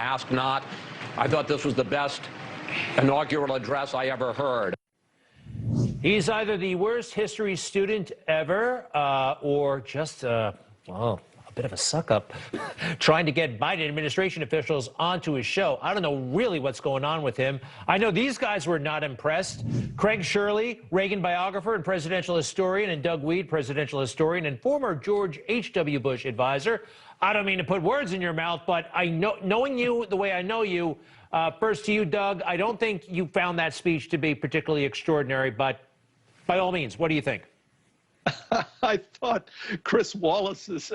ask not. I thought this was the best inaugural address I ever heard. He's either the worst history student ever or just, well, a bit of a suck-up trying to get Biden administration officials onto his show. I don't know really what's going on with him. I know these guys were not impressed. Craig Shirley, Reagan biographer and presidential historian, and Doug Weed, presidential historian and former George H.W. Bush advisor. I don't mean to put words in your mouth, but I know, knowing you the way I know you, first to you, Doug, I don't think you found that speech to be particularly extraordinary, but by all means, what do you think? I thought Chris Wallace's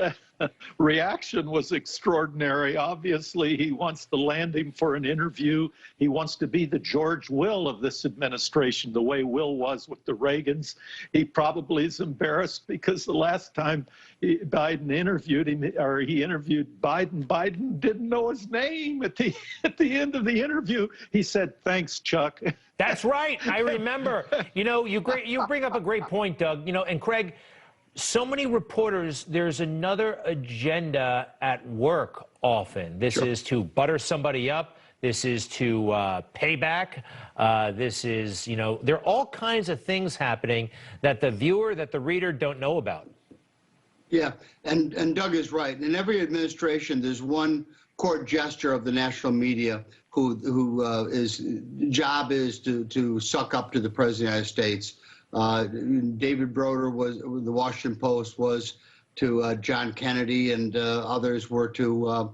reaction was extraordinary. Obviously, he wants to land him for an interview. He wants to be the George Will of this administration, the way Will was with the Reagans. He probably is embarrassed because the last time Biden interviewed him, or he interviewed Biden, Biden didn't know his name. At the end of the interview, he said, "Thanks, Chuck." That's right. I remember. You know, you bring up a great point, Doug. You know, and Craig, so many reporters, there's another agenda at work often. This is to butter somebody up. This is to pay back. This is, you know, there are all kinds of things happening that the viewer, that the reader don't know about. Yeah, and Doug is right. In every administration, there's one court gesture of the national media who his job is to suck up to the President of the United States. David Broder was, the Washington Post was to John Kennedy, and others were to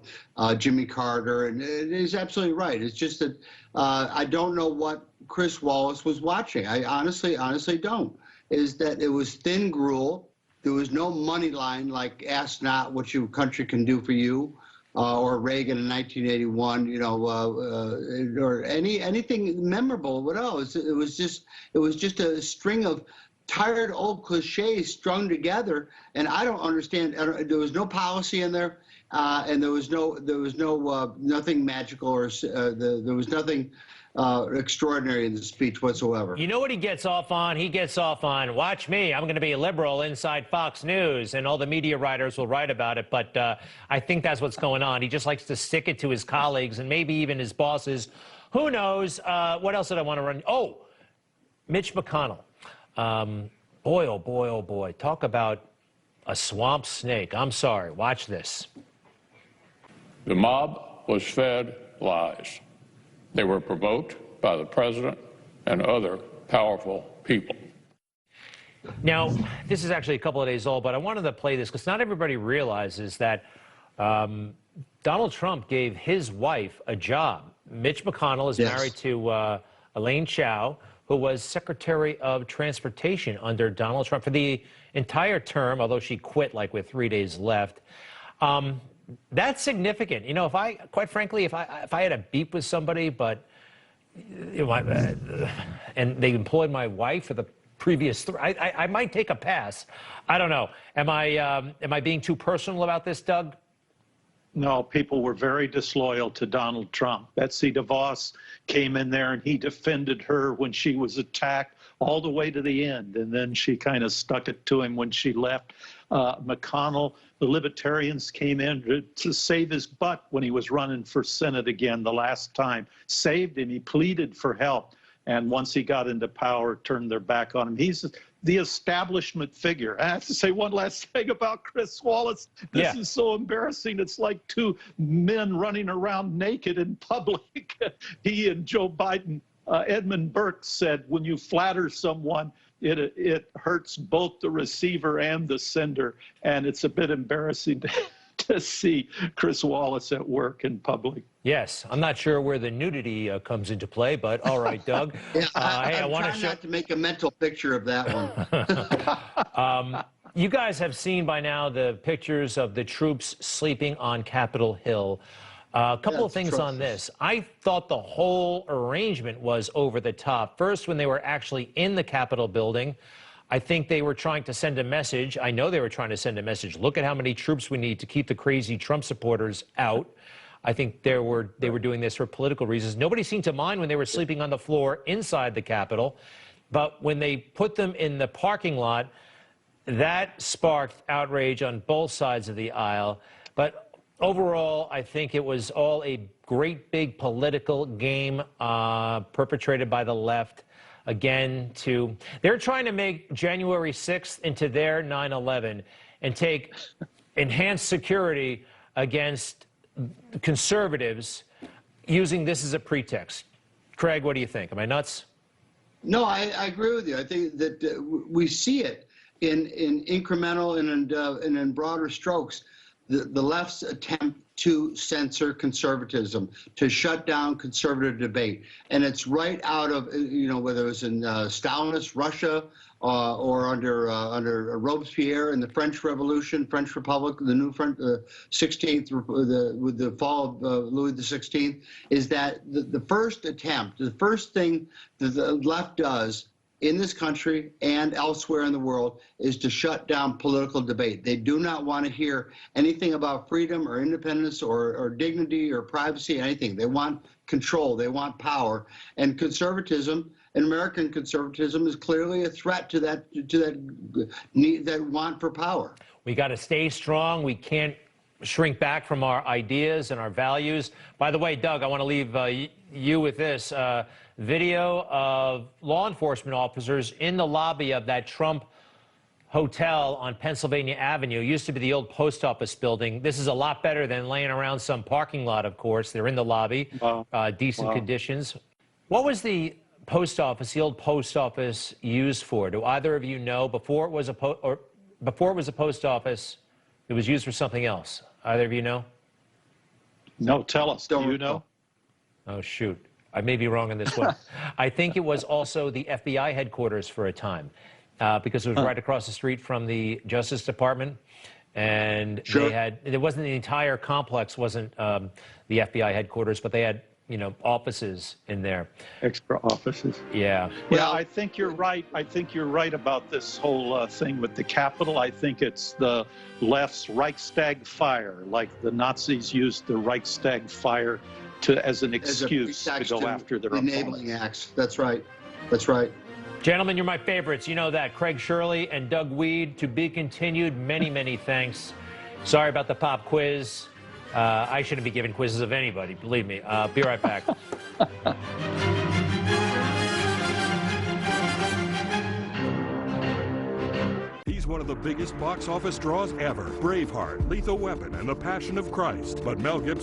Jimmy Carter, and he's absolutely right. It's just that I don't know what Chris Wallace was watching. I honestly don't. Is that it was thin gruel. There was no money line like ask not what your country can do for you. Or Reagan in 1981, you know, or anything memorable. What else? It was just a string of tired old cliches strung together, and I don't understand. There was no policy in there, and there was nothing magical, or there was nothing extraordinary in the speech whatsoever. You know what he gets off on? He gets off on, watch me, I'm going to be a liberal inside Fox News, and all the media writers will write about it, but I think that's what's going on. He just likes to stick it to his colleagues and maybe even his bosses. Who knows? What else did I want to run? Oh, Mitch McConnell. Boy, oh boy, oh boy. Talk about a swamp snake. I'm sorry. Watch this. The mob was fed lies. They were provoked by the president and other powerful people. Now, this is actually a couple of days old, but I wanted to play this because not everybody realizes that Donald Trump gave his wife a job. Mitch McConnell is married to Elaine Chao, who was Secretary of Transportation under Donald Trump for the entire term, although she quit like with 3 days left. That's significant. You know, quite frankly, if I had a beef with somebody, but you know, and they employed my wife for the previous I might take a pass. I don't know. Am I being too personal about this, Doug? No, people were very disloyal to Donald Trump. Betsy DeVos came in there and he defended her when she was attacked all the way to the end, and then she kind of stuck it to him when she left. McConnell, the Libertarians came in to save his butt when he was running for Senate again the last time. Saved him. He pleaded for help. And once he got into power, turned their back on him. He's the establishment figure. I have to say one last thing about Chris Wallace. This is so embarrassing. It's like two men running around naked in public. He and Joe Biden. Edmund Burke said, when you flatter someone, it hurts both the receiver and the sender. And it's a bit embarrassing to see Chris Wallace at work in public. Yes, I'm not sure where the nudity comes into play, but all right, Doug. Yeah, I want to not to make a mental picture of that one. You guys have seen by now the pictures of the troops sleeping on Capitol Hill. A couple of things on this. I thought the whole arrangement was over the top. First, when they were actually in the Capitol building, I think they were trying to send a message. I know they were trying to send a message. Look at how many troops we need to keep the crazy Trump supporters out. I think they were doing this for political reasons. Nobody seemed to mind when they were sleeping on the floor inside the Capitol. But when they put them in the parking lot, that sparked outrage on both sides of the aisle. But overall, I think it was all a great big political game perpetrated by the left. Again, they're trying to make January 6th into their 9/11 and take enhanced security against conservatives using this as a pretext. Craig, what do you think? Am I nuts? No, I agree with you. I think that we see it in incremental and in broader strokes. The left's attempt to censor conservatism, to shut down conservative debate. And it's right out of, whether it was in Stalinist Russia or under Robespierre in the French Revolution, French Republic, the new French 16th, with the fall of Louis XVI, is that the first attempt, the first thing that the left does in this country and elsewhere in the world is to shut down political debate. They do not want to hear anything about freedom or independence or dignity or privacy, anything. They want control. They want power. And conservatism, and American conservatism, is clearly a threat to that need, that want for power. We got to stay strong. We can't shrink back from our ideas and our values. By the way, Doug, I want to leave you with this. Video of law enforcement officers in the lobby of that Trump hotel on Pennsylvania Avenue. It used to be the old post office building. This is a lot better than laying around some parking lot, of course. They're in the lobby, decent conditions. What was the post office, the old post office, used for? Do either of you know? Before it was a post office, it was used for something else. Either of you know? No, tell us. Do you know? Oh, shoot. I may be wrong on this one. I think it was also the FBI headquarters for a time, because it was right across the street from the Justice Department, and they had, it wasn't the entire complex, wasn't the FBI headquarters, but they had, offices in there. Extra offices. Yeah. Yeah, I think you're right. I think you're right about this whole thing with the Capitol. I think it's the left's Reichstag fire, like the Nazis used the Reichstag fire as an excuse to go after their enabling opponents. acts. That's right. That's right. Gentlemen, you're my favorites. You know that. Craig Shirley and Doug Weed, to be continued. Many, many thanks. Sorry about the pop quiz. I shouldn't be giving quizzes of anybody, believe me. Be right back. He's one of the biggest box office draws ever. Braveheart, Lethal Weapon, and The Passion of Christ. But Mel Gibson